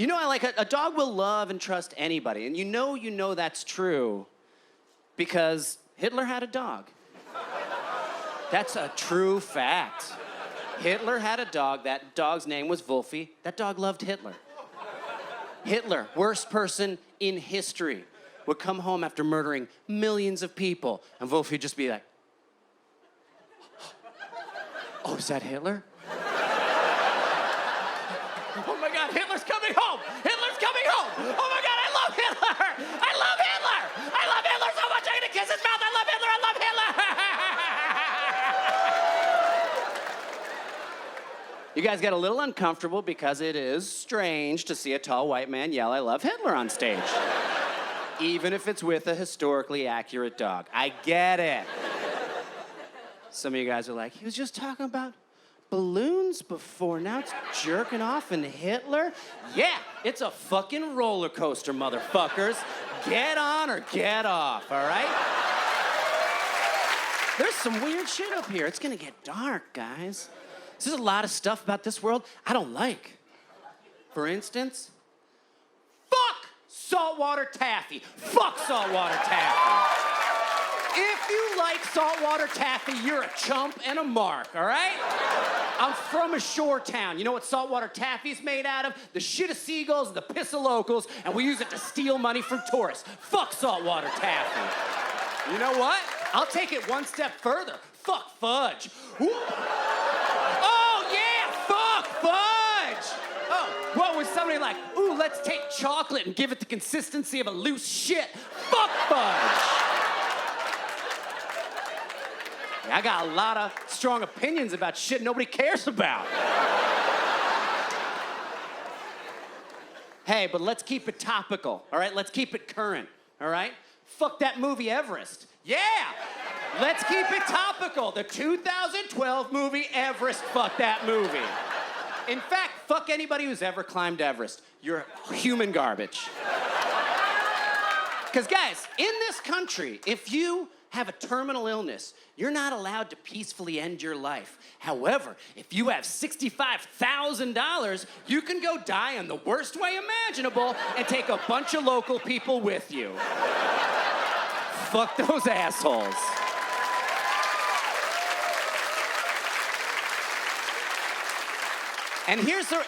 You know, a dog will love and trust anybody. And you know that's true because Hitler had a dog. That's a true fact. Hitler had a dog. That dog's name was Wolfie. That dog loved Hitler. Hitler, worst person in history, would come home after murdering millions of people, and Wolfie would just be like, oh, is that Hitler? Oh my God, Hitler's coming home! Hitler's coming home! Oh my God, I love Hitler! I love Hitler! I love Hitler so much I'm gonna kiss his mouth! I love Hitler! I love Hitler! You guys get a little uncomfortable because it is strange to see a tall white man yell, I love Hitler on stage. Even if it's with a historically accurate dog. I get it. Some of you guys are like, he was just talking about balloons before, now it's jerking off and Hitler? Yeah, it's a fucking roller coaster, motherfuckers. Get on or get off, all right? There's some weird shit up here. It's gonna get dark, guys. There's a lot of stuff about this world I don't like. For instance, fuck saltwater taffy. Fuck saltwater taffy. If you like saltwater taffy, you're a chump and a mark, all right? I'm from a shore town. You know what saltwater taffy's made out of? The shit of seagulls and the piss of locals, and we use it to steal money from tourists. Fuck saltwater taffy. You know what? I'll take it one step further. Fuck fudge. Ooh. Oh, yeah, fuck fudge. Oh, what was somebody like, ooh, let's take chocolate and give it the consistency of a loose shit. Fuck fudge. I got a lot of strong opinions about shit nobody cares about. Hey, but let's keep it topical, all right? Let's keep it current, all right? Fuck that movie Everest. Yeah! Let's keep it topical. The 2012 movie Everest, fuck that movie. In fact, fuck anybody who's ever climbed Everest. You're human garbage. Because guys, in this country, if you have a terminal illness, you're not allowed to peacefully end your life. However, if you have $65,000, you can go die in the worst way imaginable and take a bunch of local people with you. Fuck those assholes. And here's the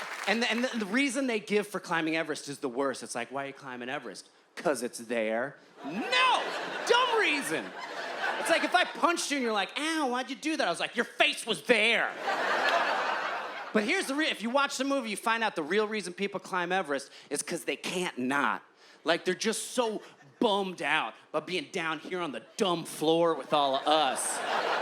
reason they give for climbing Everest is the worst. It's like, why are you climbing Everest? 'Cause it's there. No! Dumb reason. It's like if I punched you and you're like, ow, why'd you do that? I was like, your face was there. But here's if you watch the movie, you find out the real reason people climb Everest is because they can't not. Like, they're just so bummed out about being down here on the dumb floor with all of us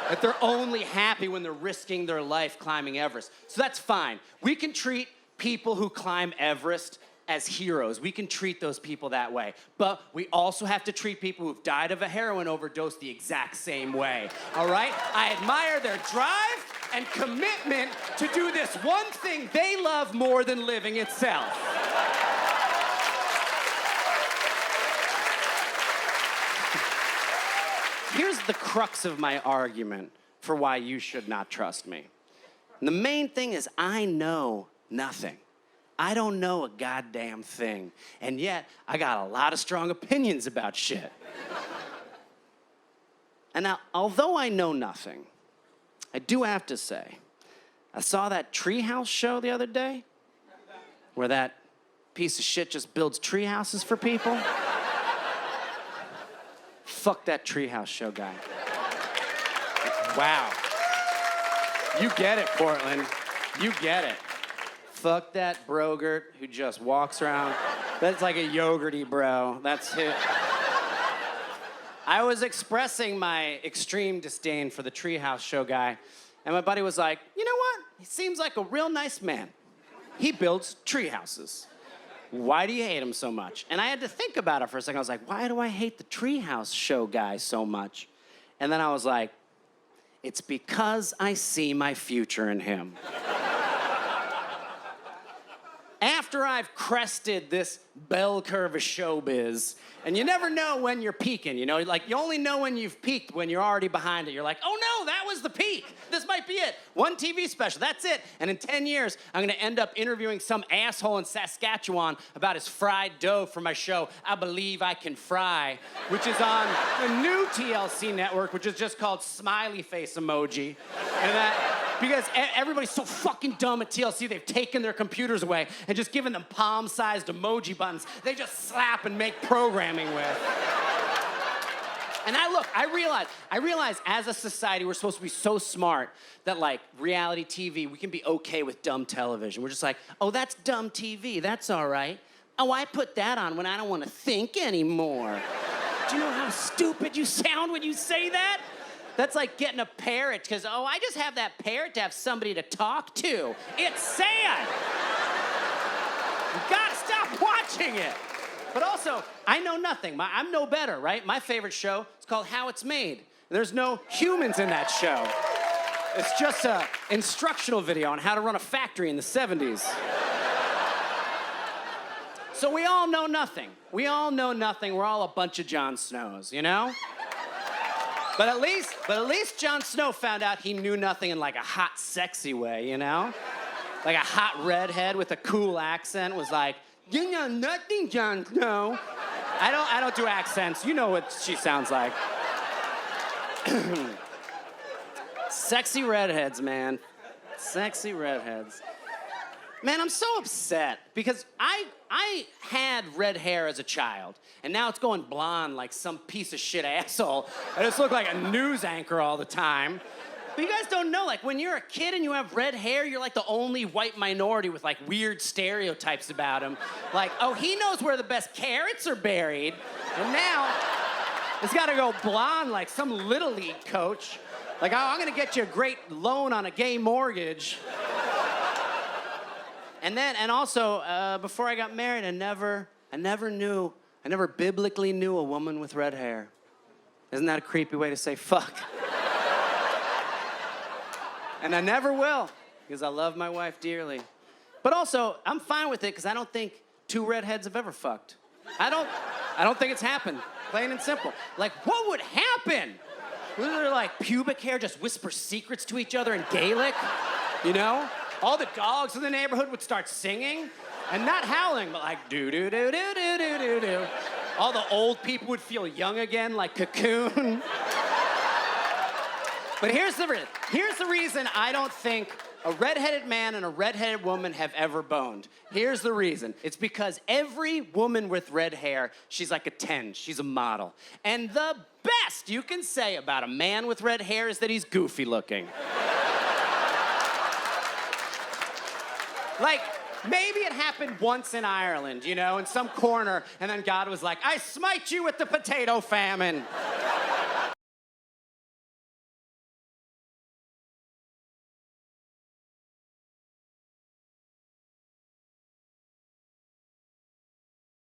that they're only happy when they're risking their life climbing Everest. So that's fine. We can treat people who climb Everest as heroes. We can treat those people that way. But we also have to treat people who've died of a heroin overdose the exact same way, all right? I admire their drive and commitment to do this one thing they love more than living itself. Here's the crux of my argument for why you should not trust me. And the main thing is I know nothing. I don't know a goddamn thing. And yet, I got a lot of strong opinions about shit. And now, although I know nothing, I do have to say, I saw that treehouse show the other day where that piece of shit just builds tree houses for people. Fuck that treehouse show guy. Wow. You get it, Portland. You get it. Fuck that brogurt who just walks around. That's like a yogurty bro. That's who. I was expressing my extreme disdain for the treehouse show guy, and my buddy was like, you know what? He seems like a real nice man. He builds tree houses. Why do you hate him so much? And I had to think about it for a second. I was like, why do I hate the treehouse show guy so much? And then I was like, it's because I see my future in him. After I've crested this bell curve of showbiz, and you never know when you're peaking, you know? Like, you only know when you've peaked when you're already behind it. You're like, oh no, that was the peak. This might be it. One TV special, that's it. And in 10 years, I'm gonna end up interviewing some asshole in Saskatchewan about his fried dough for my show, I Believe I Can Fry, which is on the new TLC network, which is just called Smiley Face Emoji. And because everybody's so fucking dumb at TLC, they've taken their computers away and just given them palm-sized emoji buttons they just slap and make programming with. And I realize as a society, we're supposed to be so smart that, like, reality TV, we can be okay with dumb television. We're just like, oh, that's dumb TV, that's all right. Oh, I put that on when I don't want to think anymore. Do you know how stupid you sound when you say that? That's like getting a parrot, because, oh, I just have that parrot to have somebody to talk to. It's sad. You gotta stop watching it. But also, I know nothing. I'm no better, right? My favorite show is called How It's Made. There's no humans in that show. It's just an instructional video on how to run a factory in the 70s. So we all know nothing. We all know nothing. We're all a bunch of Jon Snows, you know? But at least Jon Snow found out he knew nothing in, like, a hot, sexy way, you know? Like a hot redhead with a cool accent was like, you know nothing, Jon Snow. I don't do accents. You know what she sounds like. Sexy redheads, man. Sexy redheads. Man, I'm so upset because I had red hair as a child, and now it's going blonde like some piece of shit asshole. I just look like a news anchor all the time. But you guys don't know, like, when you're a kid and you have red hair, you're like the only white minority with, like, weird stereotypes about him. Like, oh, he knows where the best carrots are buried, and now it's gotta go blonde like some Little League coach. Like, oh, I'm gonna get you a great loan on a gay mortgage. And also, before I got married, I never biblically knew a woman with red hair. Isn't that a creepy way to say fuck? And I never will, because I love my wife dearly. But also, I'm fine with it, because I don't think two redheads have ever fucked. I don't think it's happened, plain and simple. Like, what would happen? Would there, like, pubic hair just whisper secrets to each other in Gaelic? You know? All the dogs in the neighborhood would start singing, and not howling, but like, do-do-do-do-do-do-do-do. All the old people would feel young again, like Cocoon. But here's the reason I don't think a redheaded man and a redheaded woman have ever boned. Here's the reason. It's because every woman with red hair, she's like a 10. She's a model. And the best you can say about a man with red hair is that he's goofy looking. Like, maybe it happened once in Ireland, you know, in some corner, and then God was like, I smite you with the potato famine.